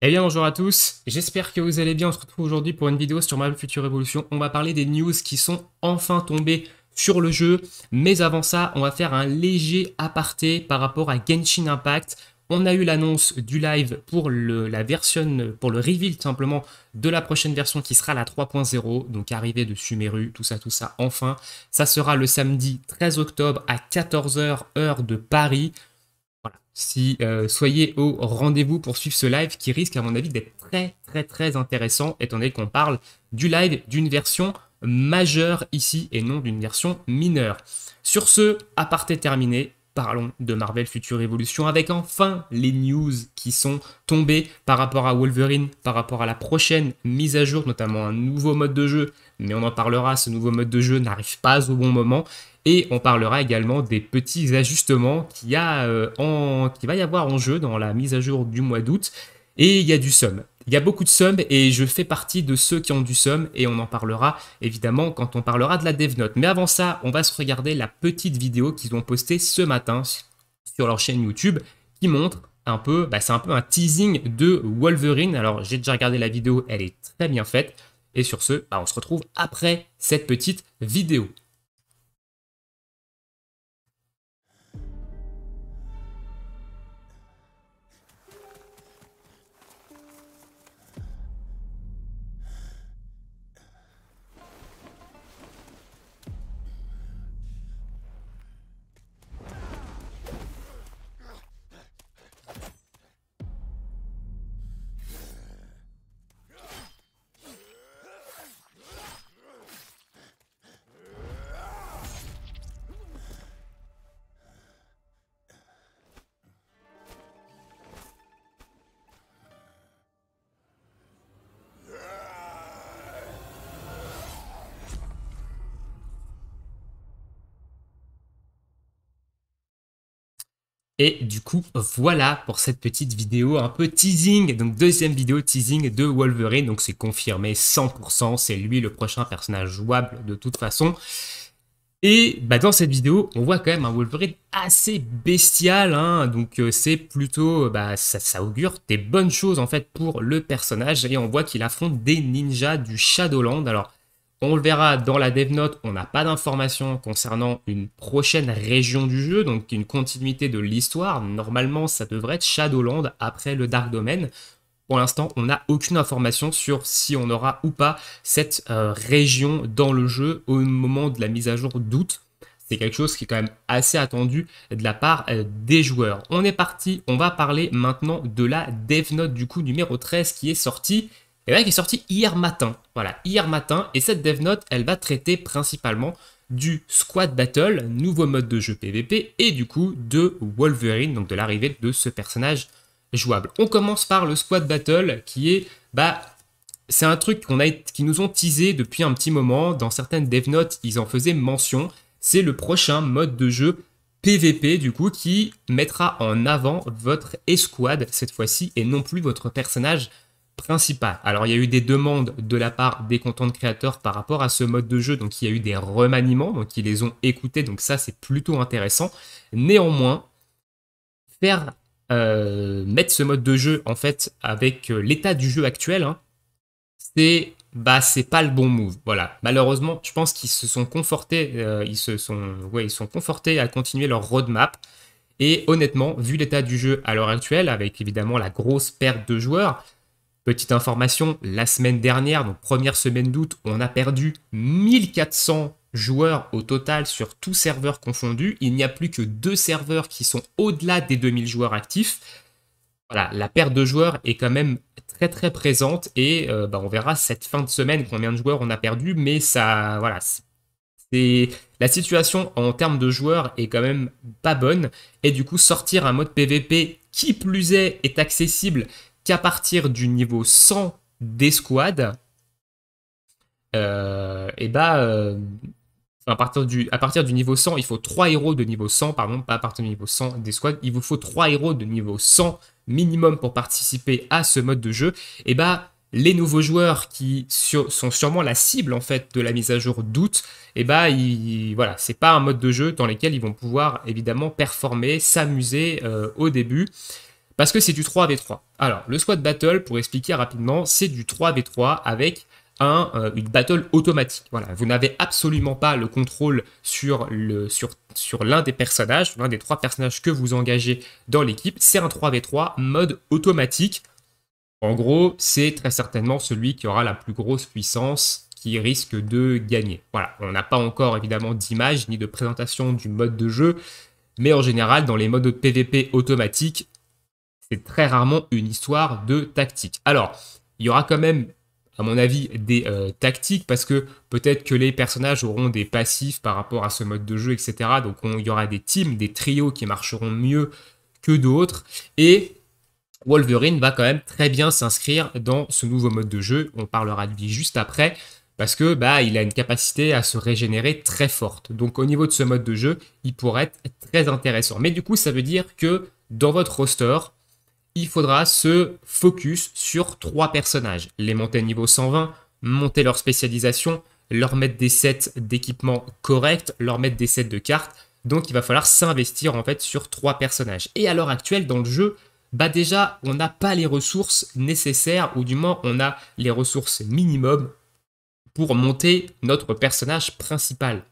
Eh bien bonjour à tous, j'espère que vous allez bien, on se retrouve aujourd'hui pour une vidéo sur Marvel Future Evolution. On va parler des news qui sont enfin tombées sur le jeu, mais avant ça, on va faire un léger aparté par rapport à Genshin Impact. On a eu l'annonce du live pour la version, pour le reveal tout simplement de la prochaine version qui sera la 3.0, donc arrivée de Sumeru, tout ça, enfin. Ça sera le samedi 13 octobre à 14 h heure de Paris. Voilà. Si soyez au rendez-vous pour suivre ce live qui risque à mon avis d'être très intéressant étant donné qu'on parle du live d'une version majeure ici et non d'une version mineure. Sur ce, aparté terminé, parlons de Marvel Future Evolution avec enfin les news qui sont tombées par rapport à Wolverine, par rapport à la prochaine mise à jour, notamment un nouveau mode de jeu, mais on en parlera, ce nouveau mode de jeu n'arrive pas au bon moment. Et on parlera également des petits ajustements qu'il va y avoir en jeu dans la mise à jour du mois d'août. Et il y a du somme. Il y a beaucoup de somme et je fais partie de ceux qui ont du somme et on en parlera évidemment quand on parlera de la DevNote. Mais avant ça, on va se regarder la petite vidéo qu'ils ont postée ce matin sur leur chaîne YouTube qui montre un peu, c'est un peu un teasing de Wolverine. Alors j'ai déjà regardé la vidéo, elle est très bien faite. Et sur ce, on se retrouve après cette petite vidéo. Et du coup, voilà pour cette petite vidéo un peu teasing. Donc deuxième vidéo teasing de Wolverine. Donc c'est confirmé 100%, c'est lui le prochain personnage jouable de toute façon. Et dans cette vidéo, on voit quand même un Wolverine assez bestial, hein. Donc c'est plutôt, ça augure des bonnes choses en fait pour le personnage. Et on voit qu'il affronte des ninjas du Shadowland. Alors on le verra dans la Dev Note, on n'a pas d'informations concernant une prochaine région du jeu, donc une continuité de l'histoire. Normalement, ça devrait être Shadowland après le Dark Domain. Pour l'instant, on n'a aucune information sur si on aura ou pas cette région dans le jeu au moment de la mise à jour d'août. C'est quelque chose qui est quand même assez attendu de la part des joueurs. On est parti, on va parler maintenant de la Dev Note du coup numéro 13 qui est sortie. Et là, qui est sortie hier matin. Voilà, hier matin. Et cette Dev Note, elle va traiter principalement du Squad Battle, nouveau mode de jeu PvP, et du coup de Wolverine, donc de l'arrivée de ce personnage jouable. On commence par le Squad Battle qui est, c'est un truc qui nous ont teasé depuis un petit moment. Dans certaines dev notes, ils en faisaient mention. C'est le prochain mode de jeu PVP du coup qui mettra en avant votre escouade cette fois-ci et non plus votre personnage principal. Alors il y a eu des demandes de la part des content créateurs par rapport à ce mode de jeu, donc il y a eu des remaniements, donc ils les ont écoutés, donc ça c'est plutôt intéressant. Néanmoins, mettre ce mode de jeu en fait avec l'état du jeu actuel, hein, c'est pas le bon move. Voilà. Malheureusement, je pense qu'ils se sont confortés, ils sont confortés à continuer leur roadmap. Et honnêtement, vu l'état du jeu à l'heure actuelle, avec évidemment la grosse perte de joueurs, petite information, la semaine dernière, donc première semaine d'août, on a perdu 1400 joueurs au total sur tous serveurs confondus. Il n'y a plus que 2 serveurs qui sont au-delà des 2000 joueurs actifs. Voilà, la perte de joueurs est quand même très présente et on verra cette fin de semaine combien de joueurs on a perdu, mais ça, voilà, c'est la situation en termes de joueurs est quand même pas bonne et du coup sortir un mode PVP qui plus est accessible qu'à partir du niveau 100 d'escouade, à partir du niveau 100, il faut 3 héros de niveau 100, pardon, pas à partir du niveau 100 des squads, il vous faut 3 héros de niveau 100 minimum pour participer à ce mode de jeu. Et les nouveaux joueurs qui sont sûrement la cible en fait de la mise à jour d'août, voilà, c'est pas un mode de jeu dans lequel ils vont pouvoir évidemment performer, s'amuser au début. Parce que c'est du 3v3. Alors, le squad battle, pour expliquer rapidement, c'est du 3v3 avec une battle automatique. Voilà, vous n'avez absolument pas le contrôle sur l'un des personnages, l'un des 3 personnages que vous engagez dans l'équipe. C'est un 3v3 mode automatique. En gros, c'est très certainement celui qui aura la plus grosse puissance qui risque de gagner. Voilà, on n'a pas encore évidemment d'image ni de présentation du mode de jeu, mais en général, dans les modes de PvP automatiques, c'est très rarement une histoire de tactique. Alors, il y aura quand même, à mon avis, des tactiques, parce que peut-être que les personnages auront des passifs par rapport à ce mode de jeu, etc. Donc il y aura des teams, des trios qui marcheront mieux que d'autres. Et Wolverine va quand même très bien s'inscrire dans ce nouveau mode de jeu. On parlera de lui juste après, parce que il a une capacité à se régénérer très forte. Donc au niveau de ce mode de jeu, il pourrait être très intéressant. Mais du coup, ça veut dire que dans votre roster, il faudra se focus sur 3 personnages. Les monter niveau 120, monter leur spécialisation, leur mettre des sets d'équipement corrects, leur mettre des sets de cartes. Donc il va falloir s'investir en fait sur 3 personnages. Et à l'heure actuelle dans le jeu, déjà on n'a pas les ressources nécessaires, ou du moins on a les ressources minimum pour monter notre personnage principal.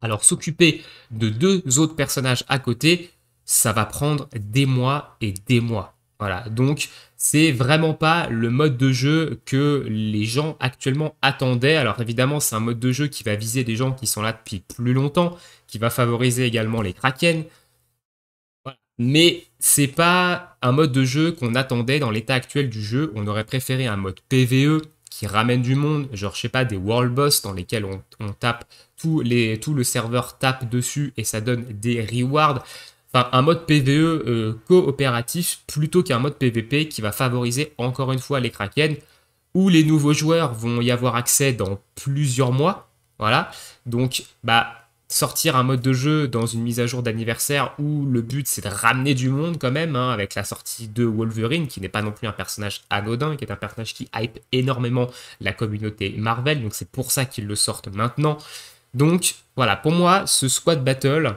Alors s'occuper de 2 autres personnages à côté, ça va prendre des mois et des mois. Voilà, donc c'est vraiment pas le mode de jeu que les gens actuellement attendaient. Alors évidemment, c'est un mode de jeu qui va viser des gens qui sont là depuis plus longtemps, qui va favoriser également les Kraken. Voilà. Mais c'est pas un mode de jeu qu'on attendait dans l'état actuel du jeu. On aurait préféré un mode PvE qui ramène du monde, genre je sais pas, des world boss dans lesquels on tape, tout le serveur tape dessus et ça donne des rewards. Enfin, un mode PvE coopératif plutôt qu'un mode PvP qui va favoriser encore une fois les Kraken, où les nouveaux joueurs vont y avoir accès dans plusieurs mois. Voilà, donc sortir un mode de jeu dans une mise à jour d'anniversaire où le but c'est de ramener du monde quand même, hein, avec la sortie de Wolverine, qui n'est pas non plus un personnage anodin, qui est un personnage qui hype énormément la communauté Marvel, donc c'est pour ça qu'ils le sortent maintenant. Donc voilà, pour moi, ce squad battle,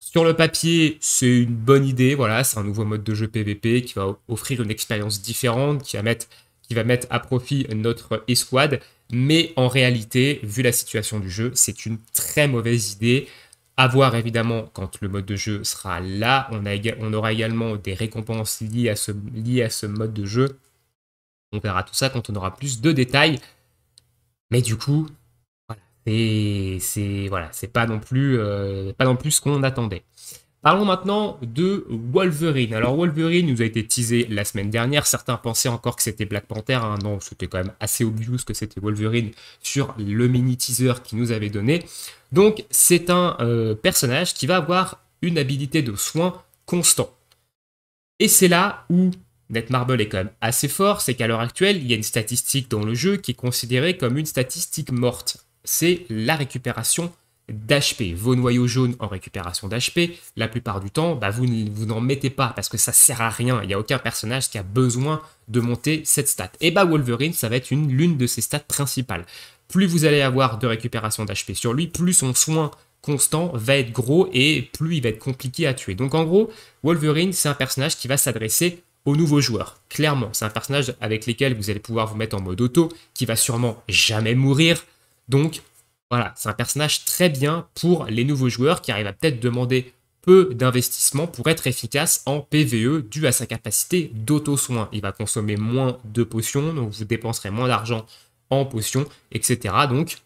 sur le papier, c'est une bonne idée, voilà, c'est un nouveau mode de jeu PvP qui va offrir une expérience différente, qui va mettre à profit notre escouade, mais en réalité, vu la situation du jeu, c'est une très mauvaise idée. À voir évidemment quand le mode de jeu sera là, on aura également des récompenses liées à ce mode de jeu. On verra tout ça quand on aura plus de détails, mais du coup, voilà, c'est pas non plus ce qu'on attendait. Parlons maintenant de Wolverine. Alors Wolverine nous a été teasé la semaine dernière. Certains pensaient encore que c'était Black Panther. Hein. Non, c'était quand même assez obvious que c'était Wolverine sur le mini teaser qu'il nous avait donné. Donc c'est un personnage qui va avoir une habilité de soin constant. Et c'est là où Netmarble est quand même assez fort, c'est qu'à l'heure actuelle, il y a une statistique dans le jeu qui est considérée comme une statistique morte. C'est la récupération d'HP. Vos noyaux jaunes en récupération d'HP, la plupart du temps, vous n'en mettez pas parce que ça sert à rien. Il n'y a aucun personnage qui a besoin de monter cette stat. Et Wolverine, ça va être l'une de ses stats principales. Plus vous allez avoir de récupération d'HP sur lui, plus son soin constant va être gros et plus il va être compliqué à tuer. Donc en gros, Wolverine, c'est un personnage qui va s'adresser aux nouveaux joueurs. Clairement, c'est un personnage avec lequel vous allez pouvoir vous mettre en mode auto, qui va sûrement jamais mourir. Donc voilà, c'est un personnage très bien pour les nouveaux joueurs qui arrivent à peut-être demander peu d'investissement pour être efficace en PvE dû à sa capacité d'auto-soin. Il va consommer moins de potions, donc vous dépenserez moins d'argent en potions, etc. Donc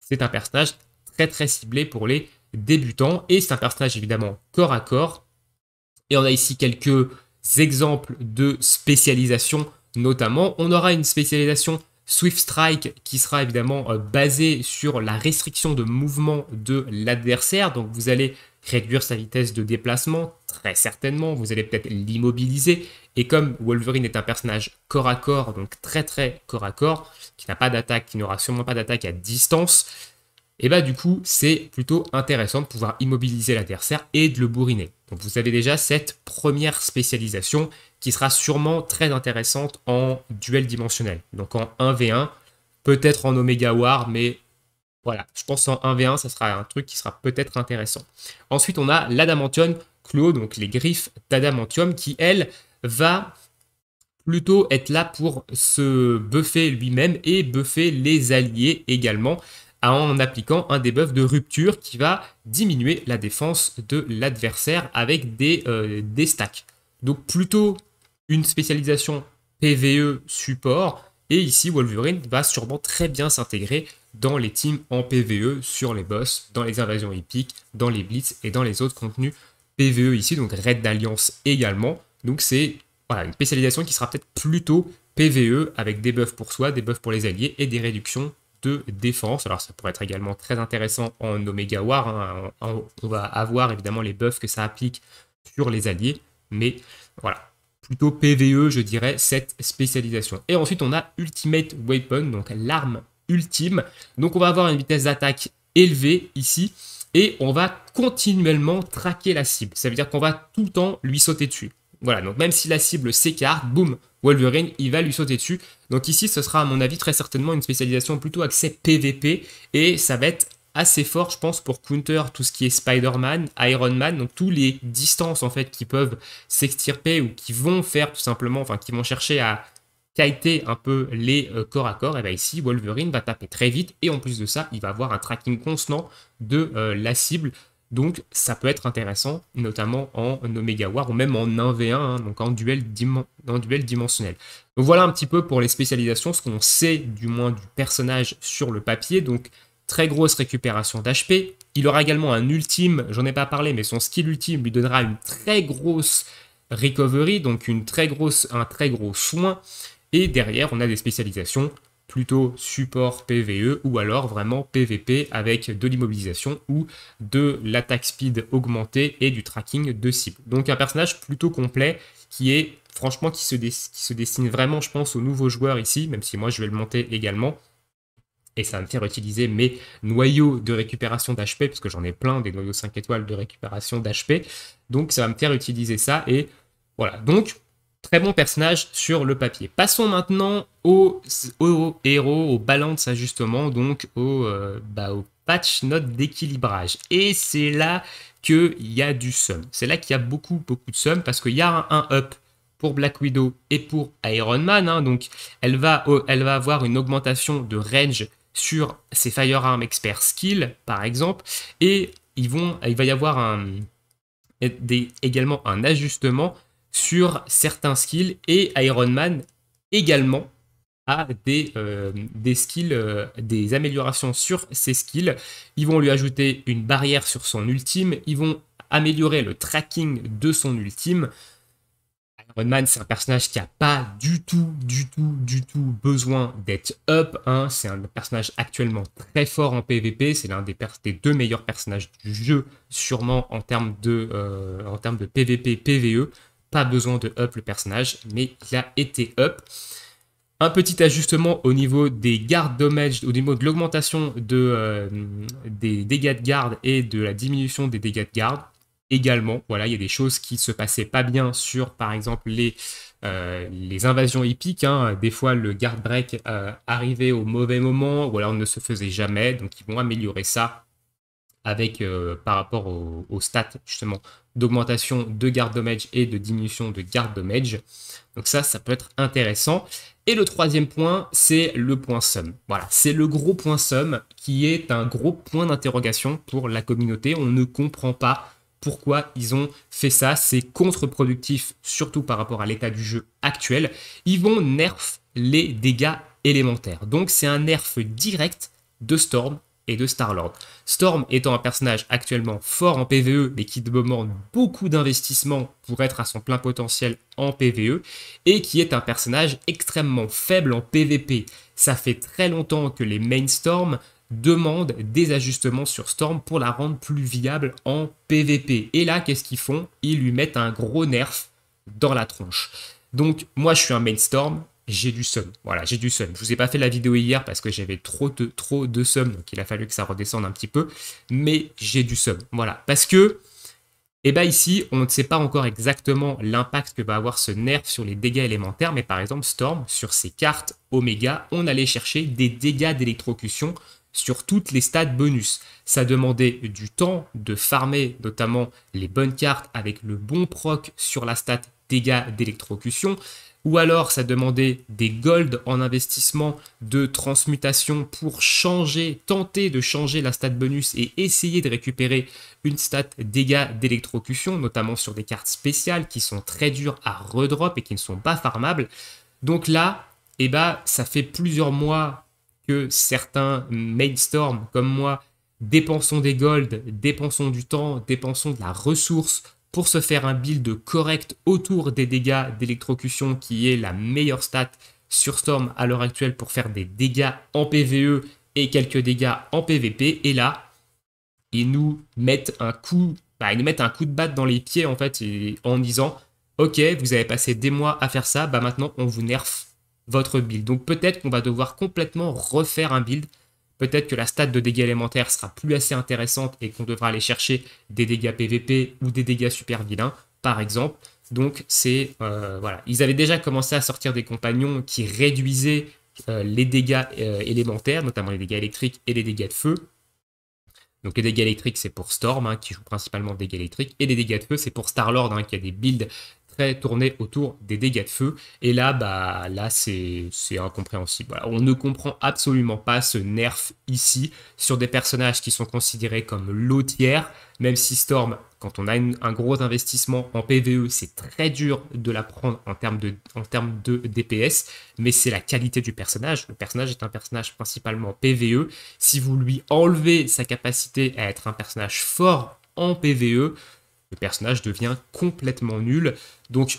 c'est un personnage très très ciblé pour les débutants et c'est un personnage évidemment corps à corps. Et on a ici quelques exemples de spécialisation, notamment on aura une spécialisation Swift Strike qui sera évidemment basée sur la restriction de mouvement de l'adversaire. Donc vous allez réduire sa vitesse de déplacement, très certainement. Vous allez peut-être l'immobiliser. Et comme Wolverine est un personnage corps à corps, donc très très corps à corps, qui n'a pas d'attaque, qui n'aura sûrement pas d'attaque à distance, et du coup c'est plutôt intéressant de pouvoir immobiliser l'adversaire et de le bourriner. Donc vous avez déjà cette première spécialisation qui sera sûrement très intéressante en duel dimensionnel. Donc en 1v1, peut-être en Omega War, mais voilà, je pense en 1v1, ça sera un truc qui sera peut-être intéressant. Ensuite, on a l'Adamantium Claw, donc les griffes d'Adamantium, qui, elles, va plutôt être là pour se buffer lui-même et buffer les alliés également en appliquant un debuff de rupture qui va diminuer la défense de l'adversaire avec des stacks. Donc plutôt une spécialisation PvE support, et ici Wolverine va sûrement très bien s'intégrer dans les teams en PvE sur les boss, dans les invasions épiques, dans les blitz et dans les autres contenus PvE ici, donc raid d'alliance également. Donc c'est voilà, une spécialisation qui sera peut-être plutôt PvE avec des buffs pour soi, des buffs pour les alliés et des réductions de défense. Alors ça pourrait être également très intéressant en Omega War, hein. On va avoir évidemment les buffs que ça applique sur les alliés, mais voilà, plutôt PvE je dirais cette spécialisation. Et ensuite on a Ultimate Weapon, donc l'arme ultime. Donc on va avoir une vitesse d'attaque élevée ici, et on va continuellement traquer la cible. Ça veut dire qu'on va tout le temps lui sauter dessus. Voilà, donc même si la cible s'écarte, boum, Wolverine, il va lui sauter dessus. Donc ici, ce sera à mon avis très certainement une spécialisation plutôt axée PVP, et ça va être assez fort, je pense, pour counter tout ce qui est Spider-Man, Iron Man, donc tous les distances en fait qui peuvent s'extirper ou qui vont faire tout simplement, enfin qui vont chercher à kiter un peu les corps à corps. Et bien ici, Wolverine va taper très vite, et en plus de ça, il va avoir un tracking constant de la cible. Donc ça peut être intéressant, notamment en Omega War ou même en 1v1, hein, donc en duel dimensionnel. Donc voilà un petit peu pour les spécialisations, ce qu'on sait du moins du personnage sur le papier. Donc très grosse récupération d'HP. Il aura également un ultime, j'en ai pas parlé, mais son skill ultime lui donnera une très grosse recovery, donc un très gros soin. Et derrière, on a des spécialisations plutôt support PvE ou alors vraiment PvP avec de l'immobilisation ou de l'attaque speed augmentée et du tracking de cible. Donc un personnage plutôt complet qui est franchement qui se destine vraiment, je pense, aux nouveaux joueurs ici, même si moi je vais le monter également. Et ça va me faire utiliser mes noyaux de récupération d'HP, parce que j'en ai plein, des noyaux 5 étoiles de récupération d'HP. Donc ça va me faire utiliser ça. Et voilà, donc très bon personnage sur le papier. Passons maintenant au héros, au balance ajustement, donc au patch note d'équilibrage. Et c'est là qu'il y a du sum. C'est là qu'il y a beaucoup de sum, parce qu'il y a un up pour Black Widow et pour Iron Man, hein. Donc elle va avoir une augmentation de range sur ses Firearm Expert Skill, par exemple, et il va y avoir également un ajustement sur certains skills, et Iron Man également a des skills, des améliorations sur ses skills. Ils vont lui ajouter une barrière sur son ultime, ils vont améliorer le tracking de son ultime. Iron Man, c'est un personnage qui n'a pas du tout besoin d'être up, hein. C'est un personnage actuellement très fort en PvP. C'est l'un des deux meilleurs personnages du jeu, sûrement en termes de PvP, PvE. Pas besoin de up le personnage, mais il a été up. Un petit ajustement au niveau des gardes damage, au niveau de l'augmentation des dégâts de garde et de la diminution des dégâts de garde. Également, voilà, il y a des choses qui se passaient pas bien sur, par exemple, les invasions épiques, hein. Des fois, le guard break arrivait au mauvais moment, ou alors ne se faisait jamais. Donc, ils vont améliorer ça avec, par rapport aux stats, justement, d'augmentation de guard damage et de diminution de guard damage. Donc ça peut être intéressant. Et le troisième point, c'est le point sum. Voilà, c'est le gros point sum qui est un gros point d'interrogation pour la communauté. On ne comprend pas pourquoi ils ont fait ça. C'est contre-productif, surtout par rapport à l'état du jeu actuel. Ils vont nerf les dégâts élémentaires. Donc c'est un nerf direct de Storm et de Star-Lord. Storm étant un personnage actuellement fort en PvE, mais qui demande beaucoup d'investissement pour être à son plein potentiel en PvE, et qui est un personnage extrêmement faible en PvP. Ça fait très longtemps que les main Storm demandent des ajustements sur Storm pour la rendre plus viable en PvP. Et là, qu'est-ce qu'ils font? Ils lui mettent un gros nerf dans la tronche. Donc, moi, je suis un main Storm, j'ai du sum. Voilà, j'ai du sum. Je vous ai pas fait la vidéo hier parce que j'avais trop de sum, donc il a fallu que ça redescende un petit peu, mais j'ai du sum. Voilà, parce que ici, on ne sait pas encore exactement l'impact que va avoir ce nerf sur les dégâts élémentaires, mais par exemple, Storm, sur ses cartes Omega, on allait chercher des dégâts d'électrocution sur toutes les stats bonus. Ça demandait du temps de farmer, notamment les bonnes cartes avec le bon proc sur la stat dégâts d'électrocution, ou alors ça demandait des golds en investissement de transmutation pour tenter de changer la stat bonus et essayer de récupérer une stat dégâts d'électrocution, notamment sur des cartes spéciales qui sont très dures à redrop et qui ne sont pas farmables. Donc là, eh ben, ça fait plusieurs mois que certains mainstorm comme moi dépensons des golds, dépensons du temps, dépensons de la ressource pour se faire un build correct autour des dégâts d'électrocution qui est la meilleure stat sur Storm à l'heure actuelle pour faire des dégâts en PvE et quelques dégâts en PvP. Et là, ils nous mettent un coup, de batte dans les pieds en fait en disant ok, vous avez passé des mois à faire ça, bah maintenant on vous nerf votre build. Donc peut-être qu'on va devoir complètement refaire un build. Peut-être que la stat de dégâts élémentaires sera plus assez intéressante et qu'on devra aller chercher des dégâts PVP ou des dégâts super vilains, par exemple. Donc c'est voilà, ils avaient déjà commencé à sortir des compagnons qui réduisaient les dégâts élémentaires, notamment les dégâts électriques et les dégâts de feu. Donc les dégâts électriques c'est pour Storm hein, qui joue principalement dégâts électriques, et les dégâts de feu c'est pour Starlord hein, qui a des builds très tournés autour des dégâts de feu. Et là, bah, là c'est incompréhensible. Voilà. On ne comprend absolument pas ce nerf ici sur des personnages qui sont considérés comme low tier, même si Storm, quand on a un gros investissement en PvE, c'est très dur de la prendre en termes de DPS, mais c'est la qualité du personnage. Le personnage est un personnage principalement PvE. Si vous lui enlevez sa capacité à être un personnage fort en PvE, le personnage devient complètement nul. Donc,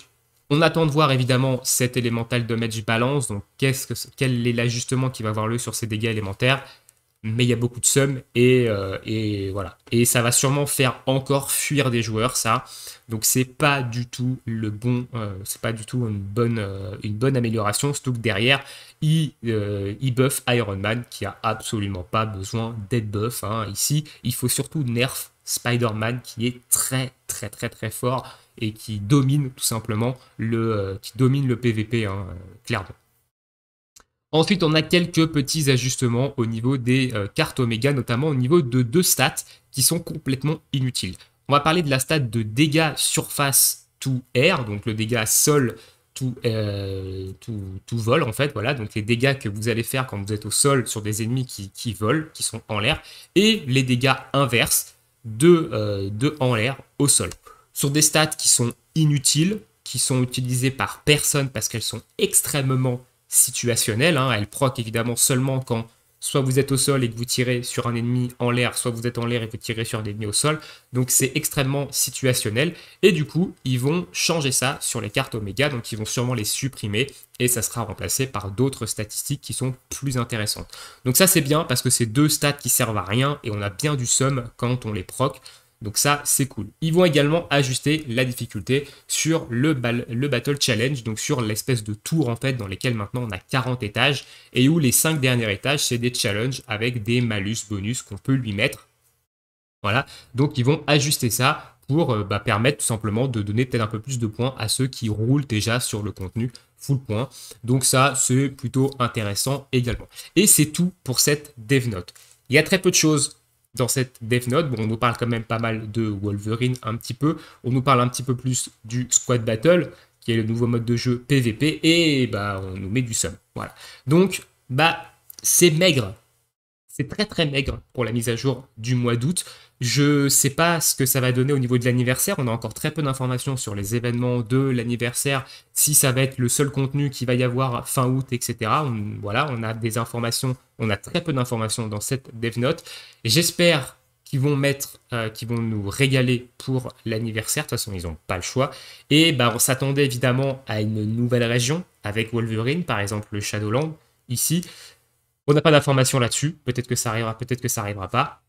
on attend de voir évidemment cet Elemental Damage Balance. Donc, quel est l'ajustement qui va avoir lieu sur ces dégâts élémentaires. Mais il y a beaucoup de sums et voilà. Et ça va sûrement faire encore fuir des joueurs, ça. Donc, c'est pas du tout c'est pas du tout une bonne amélioration. Surtout que derrière, il buff Iron Man qui a absolument pas besoin d'être buff. Hein. Ici, il faut surtout nerf Spider-Man qui est très fort et qui domine tout simplement le PVP hein, clairement. Ensuite, on a quelques petits ajustements au niveau des cartes Oméga, notamment au niveau de deux stats qui sont complètement inutiles. On va parler de la stat de dégâts surface to air, donc le dégât sol to vol en fait, voilà, donc les dégâts que vous allez faire quand vous êtes au sol sur des ennemis qui volent, qui sont en l'air, et les dégâts inverses de en l'air au sol. Sur des stats qui sont inutiles, qui sont utilisées par personne parce qu'elles sont extrêmement situationnelles. Hein. Elles proc évidemment seulement quand soit vous êtes au sol et que vous tirez sur un ennemi en l'air, soit vous êtes en l'air et que vous tirez sur un ennemi au sol. Donc c'est extrêmement situationnel. Et du coup, ils vont changer ça sur les cartes Oméga. Donc ils vont sûrement les supprimer et ça sera remplacé par d'autres statistiques qui sont plus intéressantes. Donc ça c'est bien parce que c'est deux stats qui servent à rien et on a bien du sum quand on les proc. Donc ça, c'est cool. Ils vont également ajuster la difficulté sur le Battle Challenge, donc sur l'espèce de tour en fait dans lesquels maintenant on a 40 étages et où les 5 derniers étages, c'est des challenges avec des malus bonus qu'on peut lui mettre. Voilà, donc ils vont ajuster ça pour permettre tout simplement de donner peut-être un peu plus de points à ceux qui roulent déjà sur le contenu full point. Donc ça, c'est plutôt intéressant également. Et c'est tout pour cette dev note. Il y a très peu de choses dans cette dev note. Bon, on nous parle quand même pas mal de Wolverine un petit peu. On nous parle un petit peu plus du Squad Battle, qui est le nouveau mode de jeu PVP, et bah on nous met du sum. Voilà. Donc, bah c'est maigre. C'est très maigre pour la mise à jour du mois d'août. Je ne sais pas ce que ça va donner au niveau de l'anniversaire. On a encore très peu d'informations sur les événements de l'anniversaire, si ça va être le seul contenu qu'il va y avoir fin août, etc. Voilà, on a des informations, on a très peu d'informations dans cette dev note. J'espère qu'ils vont nous régaler pour l'anniversaire. De toute façon, ils n'ont pas le choix. Et bah, on s'attendait évidemment à une nouvelle région avec Wolverine, par exemple le Shadowland ici. On n'a pas d'informations là-dessus. Peut-être que ça arrivera, peut-être que ça n'arrivera pas.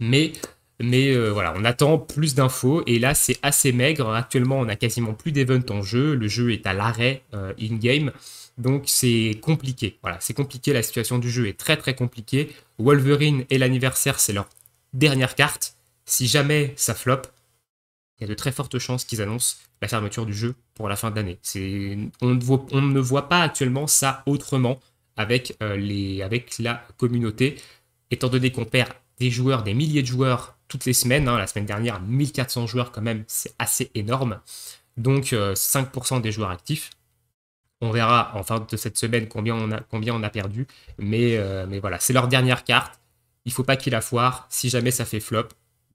Mais voilà, on attend plus d'infos. Et là, c'est assez maigre. Actuellement, on n'a quasiment plus d'events en jeu. Le jeu est à l'arrêt in-game. Donc, c'est compliqué. Voilà, c'est compliqué. La situation du jeu est très compliquée. Wolverine et l'anniversaire, c'est leur dernière carte. Si jamais ça flop, il y a de très fortes chances qu'ils annoncent la fermeture du jeu pour la fin d'année. On ne voit pas actuellement ça autrement avec la communauté, étant donné qu'on perd des joueurs, des milliers de joueurs toutes les semaines. Hein, la semaine dernière, 1400 joueurs quand même, c'est assez énorme. donc 5% des joueurs actifs. On verra en fin de cette semaine combien on a perdu, mais voilà, c'est leur dernière carte. Il faut pas qu'il la foire. Si jamais ça fait flop,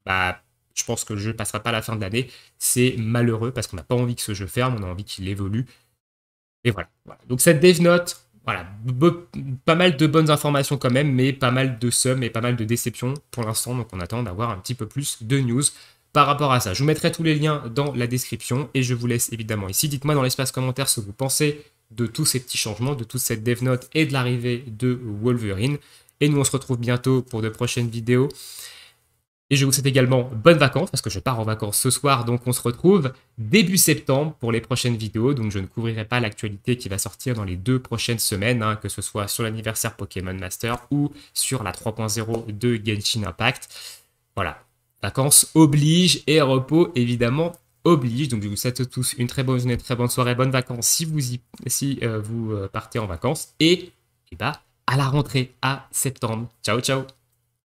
bah, je pense que le jeu passera pas à la fin de l'année. C'est malheureux parce qu'on n'a pas envie que ce jeu ferme, on a envie qu'il évolue. Et voilà. Donc cette Dev Note, voilà, pas mal de bonnes informations quand même, mais pas mal de sums et pas mal de déceptions pour l'instant. Donc on attend d'avoir un petit peu plus de news par rapport à ça. Je vous mettrai tous les liens dans la description et je vous laisse évidemment ici. Dites-moi dans l'espace commentaire ce que vous pensez de tous ces petits changements, de toute cette Dev Note et de l'arrivée de Wolverine. Et nous on se retrouve bientôt pour de prochaines vidéos. Et je vous souhaite également bonnes vacances, parce que je pars en vacances ce soir, donc on se retrouve début septembre pour les prochaines vidéos. Donc je ne couvrirai pas l'actualité qui va sortir dans les 2 prochaines semaines, hein, que ce soit sur l'anniversaire Pokémon Master ou sur la 3.0 de Genshin Impact. Voilà, vacances oblige et repos évidemment oblige. Donc je vous souhaite tous une très bonne journée, très bonne soirée, bonnes vacances si vous partez en vacances. Et bah, à la rentrée, à septembre. Ciao, ciao!